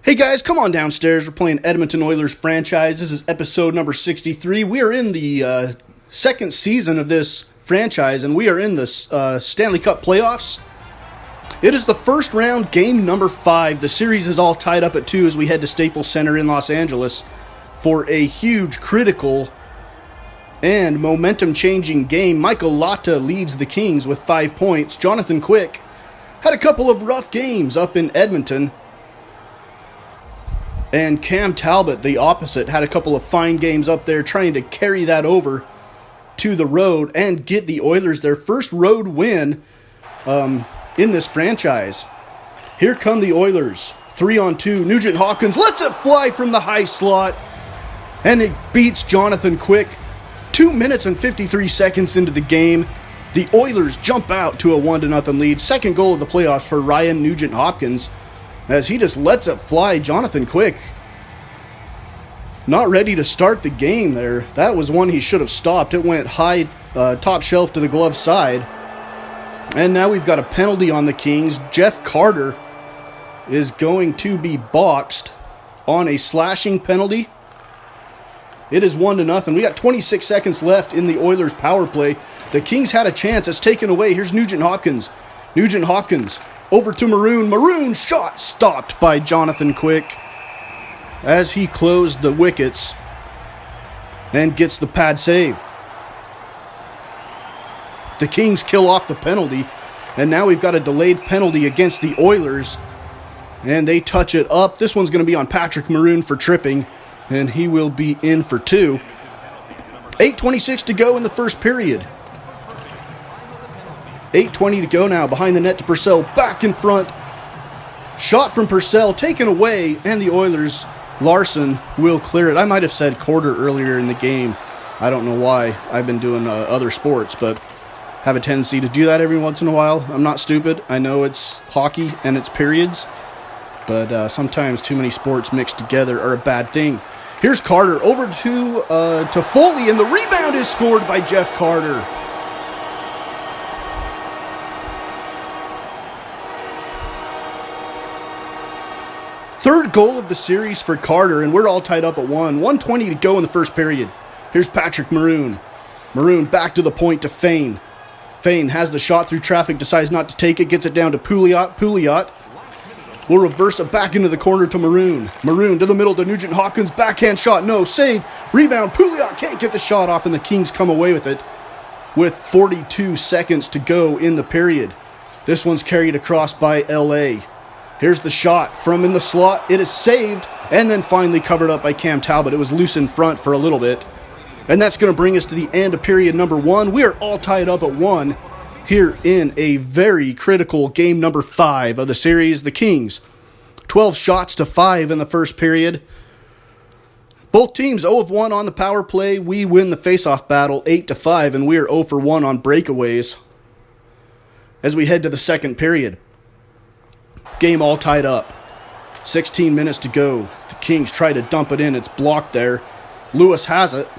Hey guys, come on downstairs. We're playing Edmonton Oilers franchise. This is episode number 63. We are in the second season of this franchise, and we are in the Stanley Cup playoffs. It is the first round, game number 5. The series is all tied up at 2 as we head to Staples Center in Los Angeles for a huge, critical, and momentum-changing game. Michael Latta leads the Kings with 5 points. Jonathan Quick had a couple of rough games up in Edmonton. And Cam Talbot, the opposite, had a couple of fine games up there trying to carry that over to the road and get the Oilers their first road win in this franchise. Here come the Oilers. 3-on-2. Nugent Hopkins lets it fly from the high slot. And it beats Jonathan Quick. 2 minutes and 53 seconds into the game. The Oilers jump out to a 1-0 lead. Second goal of the playoffs for Ryan Nugent Hopkins, as he just lets it fly. Jonathan Quick not ready to start the game there. That was one he should have stopped. It went high, top shelf to the glove side. And now we've got a penalty on the Kings. Jeff Carter is going to be boxed on a slashing penalty. It is 1-0. We got 26 seconds left in the Oilers power play. The Kings had a chance. It's taken away. Here's Nugent Hopkins. Nugent Hopkins over to Maroon. Maroon shot stopped by Jonathan Quick as he closed the wickets and gets the pad save. The Kings kill off the penalty, and now we've got a delayed penalty against the Oilers, and they touch it up. This one's going to be on Patrick Maroon for tripping, and he will be in for 2. 8:26 to go in the first period. 8:20 to go now. Behind the net to Purcell. Back in front. Shot from Purcell taken away. And the Oilers, Larson, will clear it. I might have said quarter earlier in the game. I don't know why. I've been doing other sports, but have a tendency to do that every once in a while. I'm not stupid. I know it's hockey and it's periods. But sometimes too many sports mixed together are a bad thing. Here's Carter over to Foley. And the rebound is scored by Jeff Carter. Third goal of the series for Carter, and we're all tied up at 1. 1:20 to go in the first period. Here's Patrick Maroon. Maroon back to the point to Fane. Fane has the shot through traffic, decides not to take it, gets it down to Pouliot. Pouliot will reverse it back into the corner to Maroon. Maroon to the middle to Nugent Hopkins. Backhand shot, no. Save. Rebound. Pouliot can't get the shot off, and the Kings come away with it with 42 seconds to go in the period. This one's carried across by LA. Here's the shot from in the slot. It is saved and then finally covered up by Cam Talbot. It was loose in front for a little bit. And that's going to bring us to the end of period number 1. We are all tied up at 1 here in a very critical game number 5 of the series. The Kings, 12 shots to 5 in the first period. Both teams 0 of 1 on the power play. We win the faceoff battle 8 to 5, and we are 0 for 1 on breakaways as we head to the second period. Game all tied up. 16 minutes to go. The Kings try to dump it in. It's blocked there. Lewis has it.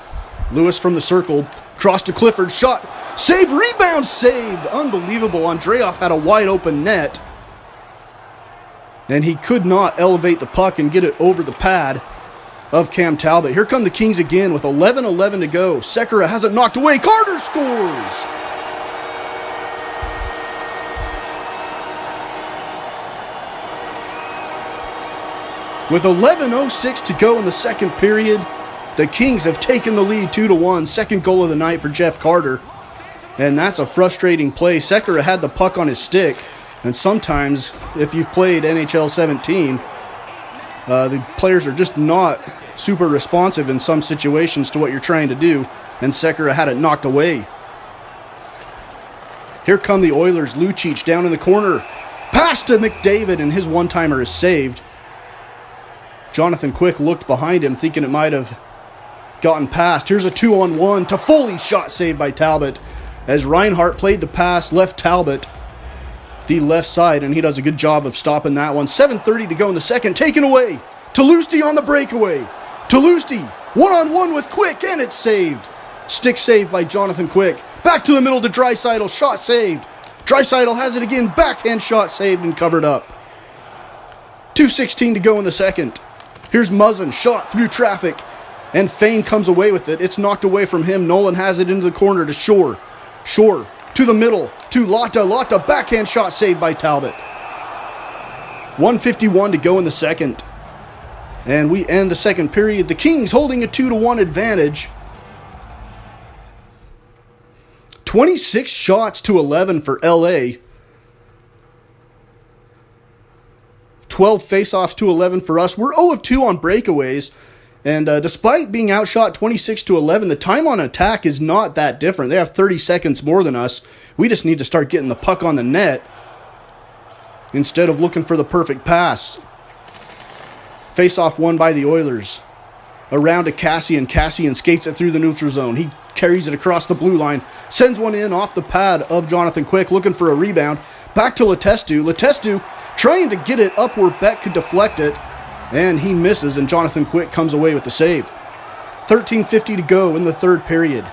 Lewis from the circle. Cross to Clifford. Shot. Save. Rebound saved. Unbelievable. Andreoff had a wide open net. And he could not elevate the puck and get it over the pad of Cam Talbot. Here come the Kings again with 11:11 to go. Sekera has it knocked away. Carter scores. With 11:06 to go in the second period, the Kings have taken the lead 2-1. Second goal of the night for Jeff Carter. And that's a frustrating play. Sekera had the puck on his stick. And sometimes, if you've played NHL 17, the players are just not super responsive in some situations to what you're trying to do. And Sekera had it knocked away. Here come the Oilers. Lucic down in the corner. Pass to McDavid, and his one-timer is saved. Jonathan Quick looked behind him, thinking it might have gotten past. Here's a 2-on-1 to Foley. Shot saved by Talbot as Reinhart played the pass, left Talbot the left side, and he does a good job of stopping that one. 7:30 to go in the second. Taken away. Toulousty on the breakaway. Toulousty one-on-one with Quick, and it's saved. Stick saved by Jonathan Quick. Back to the middle to Draisaitl. Shot saved. Draisaitl has it again. Backhand shot saved and covered up. 2:16 to go in the second. Here's Muzzin, shot through traffic, and Fane comes away with it. It's knocked away from him. Nolan has it into the corner to Shore. Shore to the middle to Lotta. Lotta, backhand shot saved by Talbot. 1:51 to go in the second. And we end the second period. The Kings holding a 2-1 advantage. 26 shots to 11 for LA. 12 faceoffs to 11 for us. We're 0 of 2 on breakaways. And despite being outshot 26 to 11, the time on attack is not that different. They have 30 seconds more than us. We just need to start getting the puck on the net instead of looking for the perfect pass. Face-off won by the Oilers. Around to Cassian. Cassian skates it through the neutral zone. He carries it across the blue line. Sends one in off the pad of Jonathan Quick, looking for a rebound. Back to Letestu. Letestu trying to get it up where Beck could deflect it. And he misses, and Jonathan Quick comes away with the save. 13:50 to go in the third period.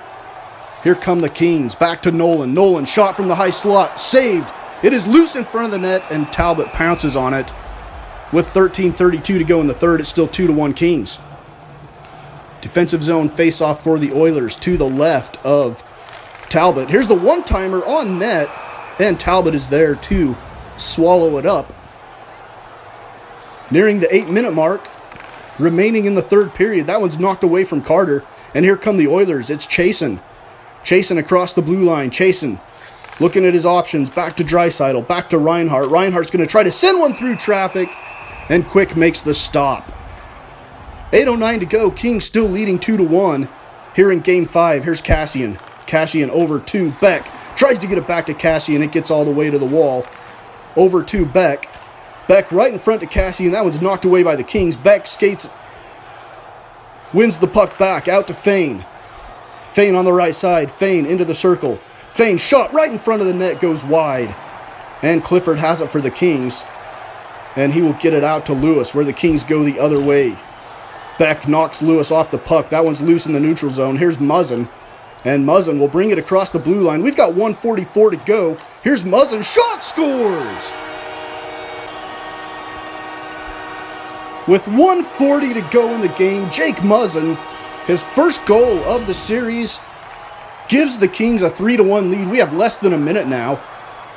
Here come the Kings. Back to Nolan. Nolan shot from the high slot. Saved. It is loose in front of the net, and Talbot pounces on it. With 13:32 to go in the third, it's still 2-1 Kings. Defensive zone face-off for the Oilers to the left of Talbot. Here's the one-timer on net, and Talbot is there to swallow it up. Nearing the 8-minute mark, remaining in the third period. That one's knocked away from Carter, and here come the Oilers. It's Chasen. Chasen across the blue line. Chasen looking at his options. Back to Draisaitl. Back to Reinhart. Reinhart's going to try to send one through traffic, and Quick makes the stop. 8:09 to go. Kings still leading 2-1 here in Game 5. Here's Cassian. Cassian over to Beck. Tries to get it back to Cassian. It gets all the way to the wall. Over to Beck. Beck right in front to Cassian. That one's knocked away by the Kings. Beck skates. Wins the puck back. Out to Fane. Fane on the right side. Fane into the circle. Fane shot right in front of the net. Goes wide. And Clifford has it for the Kings. And he will get it out to Lewis, where the Kings go the other way. Beck knocks Lewis off the puck. That one's loose in the neutral zone. Here's Muzzin. And Muzzin will bring it across the blue line. We've got 1:44 to go. Here's Muzzin. Shot scores! With 1:40 to go in the game, Jake Muzzin, his first goal of the series, gives the Kings a 3-1 lead. We have less than a minute now.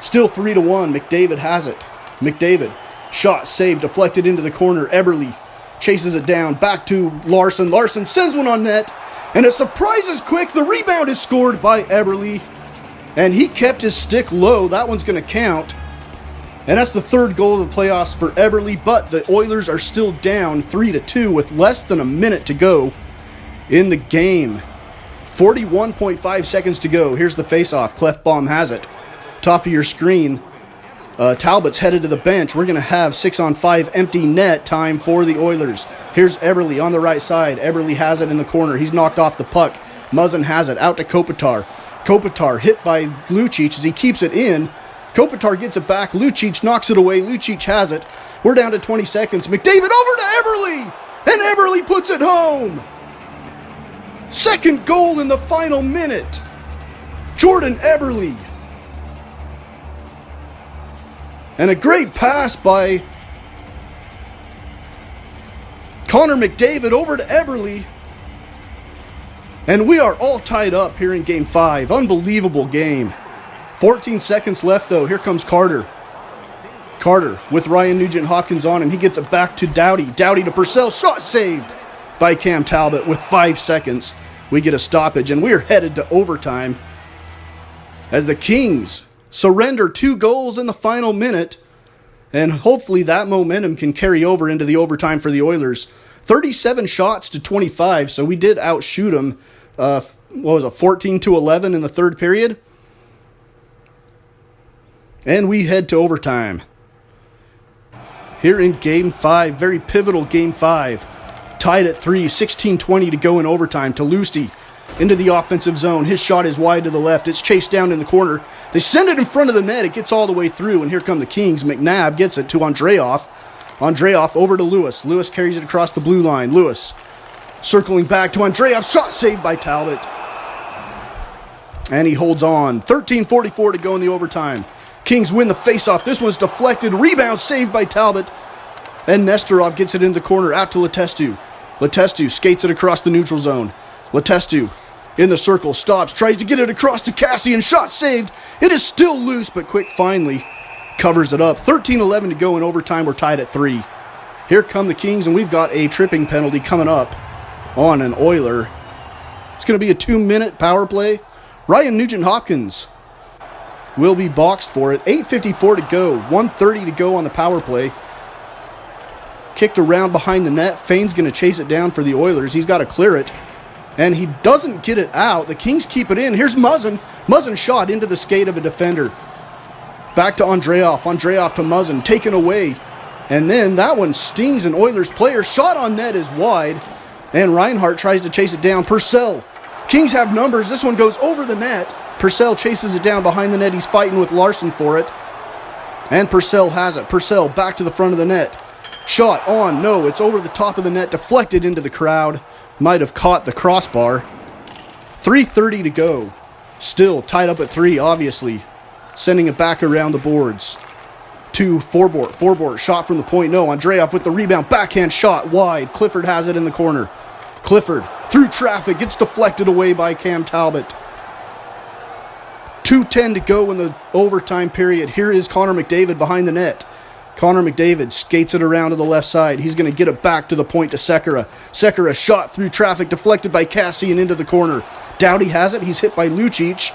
Still 3-1. McDavid has it. McDavid. Shot saved, deflected into the corner. Eberle chases it down. Back to Larson. Larson sends one on net. And a surprise is Quick. The rebound is scored by Eberle. And he kept his stick low. That one's going to count. And that's the third goal of the playoffs for Eberle. But the Oilers are still down 3-2 with less than a minute to go in the game. 41.5 seconds to go. Here's the faceoff. Clefbaum has it. Top of your screen. Talbot's headed to the bench. We're going to have 6-on-5 empty net time for the Oilers. Here's Eberle on the right side. Eberle has it in the corner. He's knocked off the puck. Muzzin has it out to Kopitar. Kopitar hit by Lucic as he keeps it in. Kopitar gets it back. Lucic knocks it away. Lucic has it. We're down to 20 seconds. McDavid over to Eberle! And Eberle puts it home! Second goal in the final minute. Jordan Eberle. And a great pass by Connor McDavid over to Eberle. And we are all tied up here in Game 5. Unbelievable game. 14 seconds left, though. Here comes Carter. Carter with Ryan Nugent-Hopkins on him. He gets it back to Doughty. Doughty to Purcell. Shot saved by Cam Talbot with 5 seconds. We get a stoppage, and we're headed to overtime as the Kings surrender 2 goals in the final minute, and hopefully that momentum can carry over into the overtime for the Oilers. 37 shots to 25, so we did outshoot them. 14-11 in the third period? And we head to overtime. Here in Game 5, very pivotal Game 5. Tied at 3, 16:20 to go in overtime. Talusti into the offensive zone. His shot is wide to the left. It's chased down in the corner. They send it in front of the net. It gets all the way through, and here come the Kings. McNabb gets it to Andreoff. Andreoff over to Lewis. Lewis carries it across the blue line. Lewis circling back to Andreoff. Shot saved by Talbot. And he holds on. 13:44 to go in the overtime. Kings win the faceoff. This one's deflected. Rebound saved by Talbot. And Nesterov gets it in the corner, out to Letestu. Letestu skates it across the neutral zone. Letestu in the circle, stops, tries to get it across to Kassian. Shot saved. It is still loose, but Quick finally covers it up. 13-11 to go in overtime. We're tied at 3. Here come the Kings, and we've got a tripping penalty coming up on an Oiler. It's going to be a 2-minute power play. Ryan Nugent-Hopkins will be boxed for it. 8:54 to go. 1:30 to go on the power play. Kicked around behind the net. Fane's going to chase it down for the Oilers. He's got to clear it. And he doesn't get it out. The Kings keep it in. Here's Muzzin. Muzzin shot into the skate of a defender. Back to Andreoff. Andreoff to Muzzin. Taken away. And then that one stings an Oilers player. Shot on net is wide. And Reinhart tries to chase it down. Purcell. Kings have numbers. This one goes over the net. Purcell chases it down behind the net. He's fighting with Larson for it. And Purcell has it. Purcell back to the front of the net. Shot on. No, it's over the top of the net. Deflected into the crowd. Might have caught the crossbar. 3:30 to go. Still tied up at 3, obviously. Sending it back around the boards. To Forbort. Forbort shot from the point. No, Andreoff with the rebound. Backhand shot wide. Clifford has it in the corner. Clifford through traffic. Gets deflected away by Cam Talbot. 2:10 to go in the overtime period. Here is Connor McDavid behind the net. Connor McDavid skates it around to the left side. He's going to get it back to the point to Sekera. Sekera shot through traffic, deflected by Kassian into the corner. Doughty has it. He's hit by Lucic,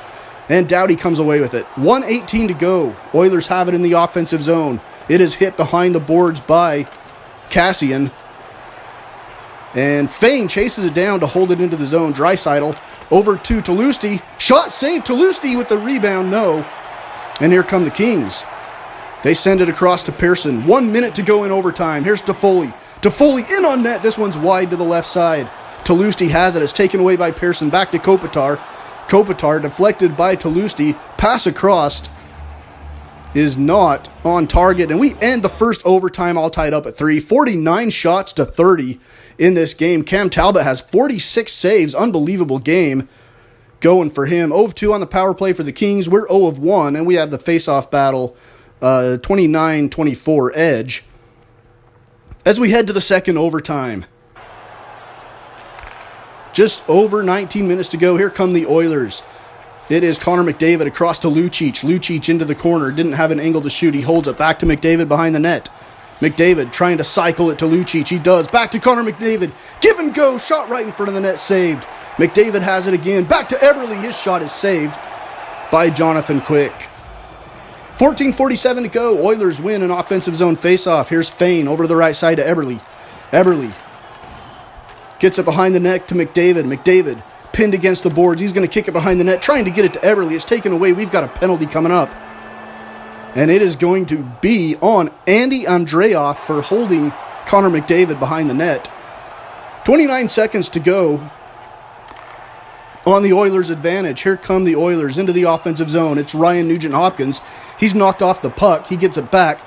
and Doughty comes away with it. 1:18 to go. Oilers have it in the offensive zone. It is hit behind the boards by Kassian. And Fane chases it down to hold it into the zone. Draisaitl over to Toulouse. Shot saved. Toulouse with the rebound. No. And here come the Kings. They send it across to Pearson. 1 minute to go in overtime. Here's Toffoli. Toffoli in on net. This one's wide to the left side. Toulouse has it. It's taken away by Pearson. Back to Kopitar. Kopitar deflected by Toulouse. Pass across is not on target. And we end the first overtime all tied up at 3. 49 shots to 30 in this game. Cam Talbot has 46 saves. Unbelievable game going for him. 0-2 on the power play for the Kings. We're 0-1, and we have the face-off battle 29-24 edge. As we head to the second overtime. Just over 19 minutes to go. Here come the Oilers. It is Connor McDavid across to Lucic. Lucic into the corner. Didn't have an angle to shoot. He holds it back to McDavid behind the net. McDavid trying to cycle it to Lucic. He does. Back to Connor McDavid. Give and go. Shot right in front of the net. Saved. McDavid has it again. Back to Eberle. His shot is saved by Jonathan Quick. 14:47 to go. Oilers win an offensive zone faceoff. Here's Fane over to the right side to Eberle. Eberle gets it behind the net to McDavid. McDavid pinned against the boards. He's going to kick it behind the net, trying to get it to Eberle. It's taken away. We've got a penalty coming up. And it is going to be on Andy Andreoff for holding Connor McDavid behind the net. 29 seconds to go on the Oilers' advantage. Here come the Oilers into the offensive zone. It's Ryan Nugent-Hopkins. He's knocked off the puck. He gets it back.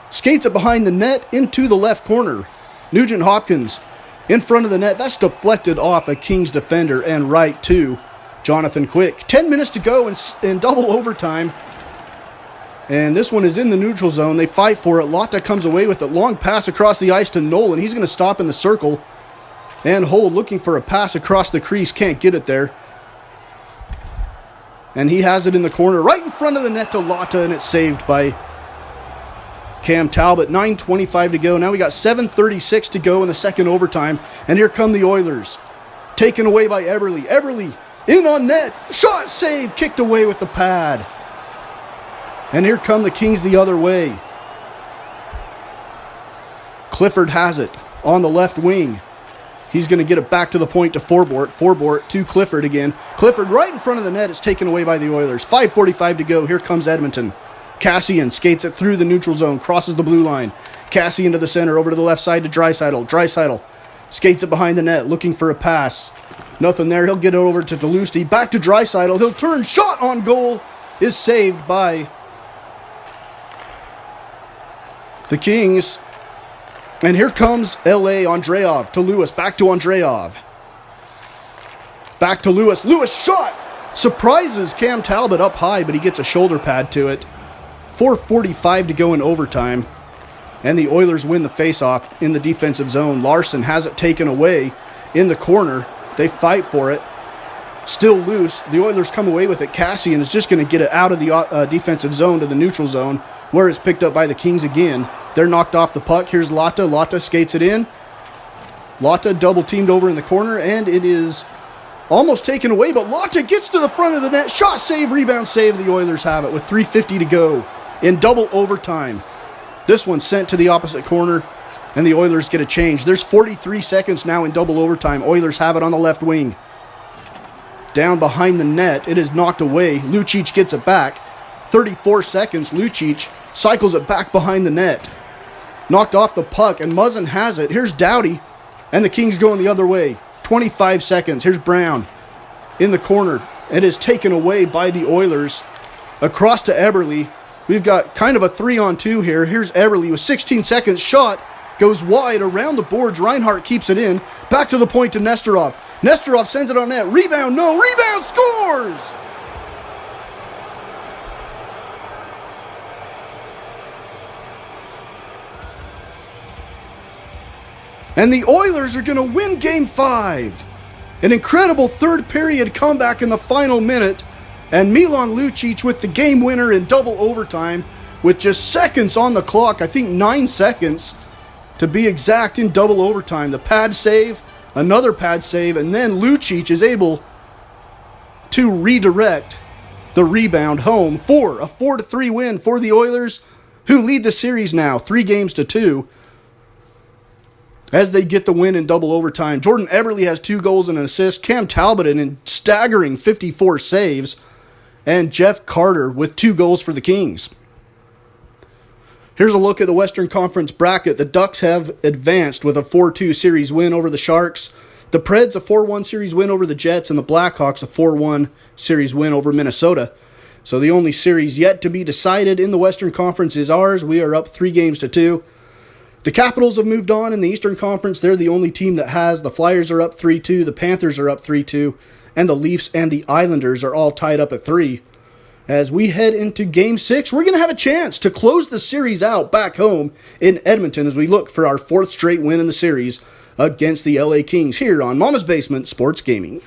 Skates it behind the net into the left corner. Nugent-Hopkins in front of the net. That's deflected off a Kings defender and right to Jonathan Quick. 10 minutes to go in double overtime. And this one is in the neutral zone. They fight for it. Lotta comes away with it. Long pass across the ice to Nolan. He's going to stop in the circle and hold, looking for a pass across the crease. Can't get it there. And he has it in the corner, right in front of the net to Lotta, and it's saved by Cam Talbot. 9:25 to go. Now we got 7:36 to go in the second overtime. And here come the Oilers. Taken away by Eberle. Eberle in on net. Shot saved. Kicked away with the pad. And here come the Kings the other way. Clifford has it on the left wing. He's going to get it back to the point to Forbort. Forbort to Clifford again. Clifford right in front of the net. It's taken away by the Oilers. 5:45 to go. Here comes Edmonton. Kassian skates it through the neutral zone. Crosses the blue line. Kassian to the center. Over to the left side to Draisaitl. Draisaitl skates it behind the net. Looking for a pass. Nothing there. He'll get it over to Toulouse. Back to Draisaitl. He'll turn. Shot on goal is saved by the Kings. And here comes L.A. Andreoff to Lewis. Back to Andreoff. Back to Lewis. Lewis shot. Surprises Cam Talbot up high, but he gets a shoulder pad to it. 4:45 to go in overtime. And the Oilers win the faceoff in the defensive zone. Larson has it taken away in the corner. They fight for it. Still loose. The Oilers come away with it. Cassian is just going to get it out of the defensive zone to the neutral zone, where it's picked up by the Kings again. They're knocked off the puck. Here's Lotta. Lotta skates it in. Lotta double teamed over in the corner, and it is almost taken away, but Lotta gets to the front of the net. Shot save, rebound save. The Oilers have it with 3:50 to go in double overtime. This one's sent to the opposite corner, and the Oilers get a change. There's 43 seconds now in double overtime. Oilers have it on the left wing. Down behind the net, it is knocked away. Lucic gets it back. 34 seconds, Lucic cycles it back behind the net. Knocked off the puck, and Muzzin has it. Here's Doughty, and the Kings going the other way. 25 seconds, here's Brown in the corner. It is taken away by the Oilers. Across to Eberle. We've got kind of a 3-on-2 here. Here's Eberle with 16 seconds. Shot goes wide around the boards. Reinhart keeps it in. Back to the point to Nesterov. Nesterov sends it on net. Rebound, no. Rebound, scores! And the Oilers are going to win Game 5. An incredible third period comeback in the final minute. And Milan Lucic with the game winner in double overtime with just seconds on the clock. I think 9 seconds to be exact in double overtime. The pad save, another pad save, and then Lucic is able to redirect the rebound home for a 4-3 win for the Oilers, who lead the series now 3-2 as they get the win in double overtime. Jordan Eberle has 2 goals and an assist. Cam Talbot in staggering 54 saves. And Jeff Carter with 2 goals for the Kings. Here's a look at the Western Conference bracket. The Ducks have advanced with a 4-2 series win over the Sharks. The Preds a 4-1 series win over the Jets, and the Blackhawks a 4-1 series win over Minnesota. So the only series yet to be decided in the Western Conference is ours. We are up 3-2. The Capitals have moved on in the Eastern Conference. They're the only team that has. The Flyers are up 3-2. The Panthers are up 3-2. And the Leafs and the Islanders are all tied up at 3. As we head into Game 6, we're going to have a chance to close the series out back home in Edmonton as we look for our 4th straight win in the series against the LA Kings here on Mama's Basement Sports Gaming.